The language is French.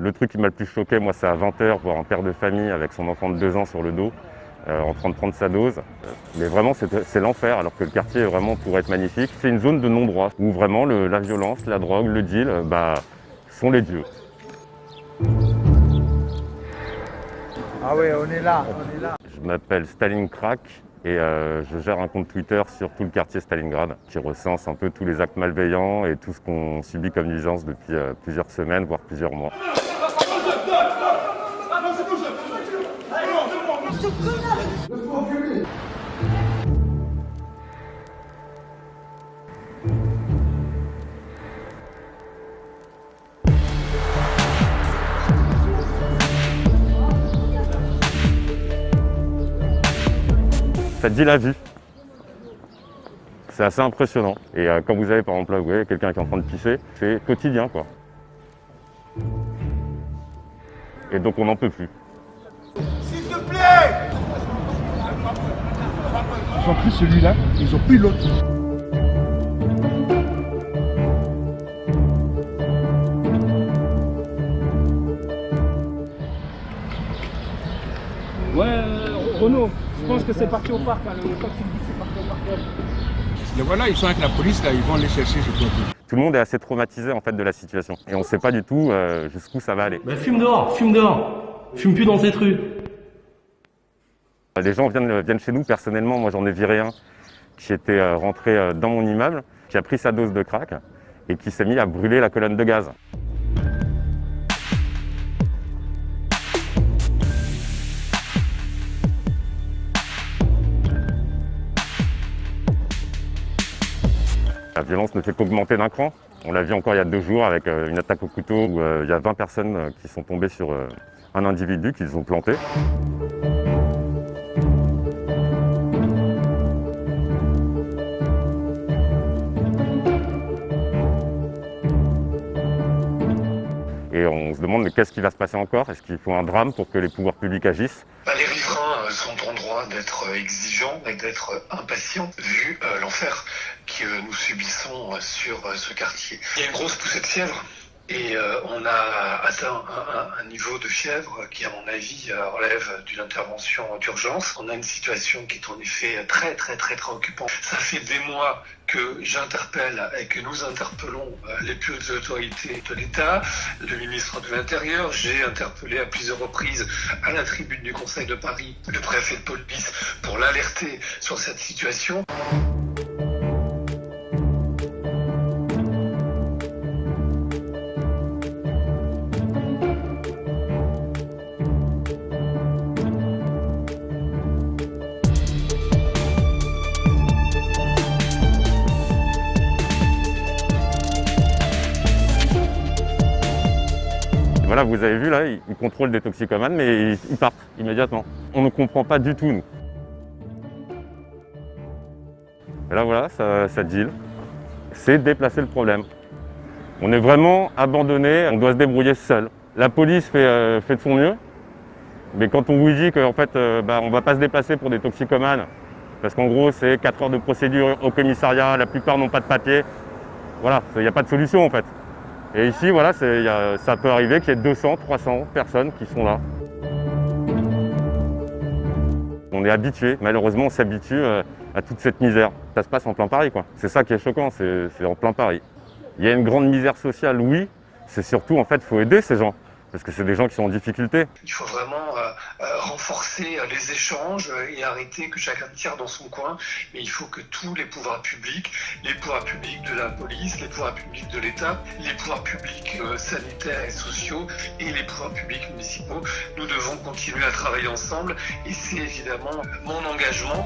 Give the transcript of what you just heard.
Le truc qui m'a le plus choqué, moi, c'est à 20h, voir un père de famille avec son enfant de 2 ans sur le dos, en train de prendre sa dose. Mais vraiment, c'est l'enfer, alors que le quartier vraiment pourrait être magnifique. C'est une zone de non-droit, où vraiment la violence, la drogue, le deal, sont les dieux. Ah oui, on est là. Je m'appelle Stalingrad et je gère un compte Twitter sur tout le quartier Stalingrad qui recense un peu tous les actes malveillants et tout ce qu'on subit comme nuisance depuis plusieurs semaines, voire plusieurs mois. Ça te dit la vie. C'est assez impressionnant. Et quand vous avez par exemple là, vous voyez quelqu'un qui est en train de pisser, c'est quotidien quoi. Et donc on n'en peut plus. S'il te plaît! Ils ont pris celui-là, ils ont pris l'autre. Ouais, Renaud, je pense que c'est parti au parc. Hein. Le taxi dit que c'est parti au parc. Et voilà, ils sont avec la police, là, ils vont les chercher, je crois. Tout le monde est assez traumatisé en fait de la situation. Et on ne sait pas du tout jusqu'où ça va aller. Bah fume dehors, fume dehors. Fume plus dans cette rue. Les gens viennent chez nous, personnellement, moi j'en ai viré un qui était rentré dans mon immeuble, qui a pris sa dose de crack et qui s'est mis à brûler la colonne de gaz. La violence ne fait qu'augmenter d'un cran. On l'a vu encore il y a 2 jours avec une attaque au couteau où il y a 20 personnes qui sont tombées sur un individu qu'ils ont planté. Et on se demande qu'est-ce qui va se passer encore? Est-ce qu'il faut un drame pour que les pouvoirs publics agissent? Les riverains sont en droit d'être exigeants et d'être impatients vu l'enfer que nous subissons sur ce quartier. Il y a une grosse poussée de fièvre et on a atteint un niveau de fièvre qui, à mon avis, relève d'une intervention d'urgence. On a une situation qui est en effet très préoccupante. Ça fait des mois que j'interpelle et que nous interpellons les plus hautes autorités de l'État, le ministre de l'Intérieur. J'ai interpellé à plusieurs reprises à la tribune du Conseil de Paris le préfet de police pour l'alerter sur cette situation. Voilà, vous avez vu là, ils contrôlent des toxicomanes, mais ils partent immédiatement. On ne comprend pas du tout, nous. Et là, voilà, ça deal. C'est déplacer le problème. On est vraiment abandonné, on doit se débrouiller seul. La police fait de son mieux, mais quand on vous dit qu'en fait, on ne va pas se déplacer pour des toxicomanes, parce qu'en gros, c'est 4 heures de procédure au commissariat, la plupart n'ont pas de papier, voilà, il n'y a pas de solution en fait. Et ici, voilà, ça peut arriver qu'il y ait 200, 300 personnes qui sont là. On est habitué, malheureusement, on s'habitue à toute cette misère. Ça se passe en plein Paris, quoi. C'est ça qui est choquant, c'est en plein Paris. Il y a une grande misère sociale, oui. C'est surtout, en fait, il faut aider ces gens. Parce que c'est des gens qui sont en difficulté. Il faut vraiment renforcer les échanges et arrêter que chacun tire dans son coin. Mais il faut que tous les pouvoirs publics de la police, les pouvoirs publics de l'État, les pouvoirs publics sanitaires et sociaux et les pouvoirs publics municipaux, nous devons continuer à travailler ensemble. Et c'est évidemment mon engagement.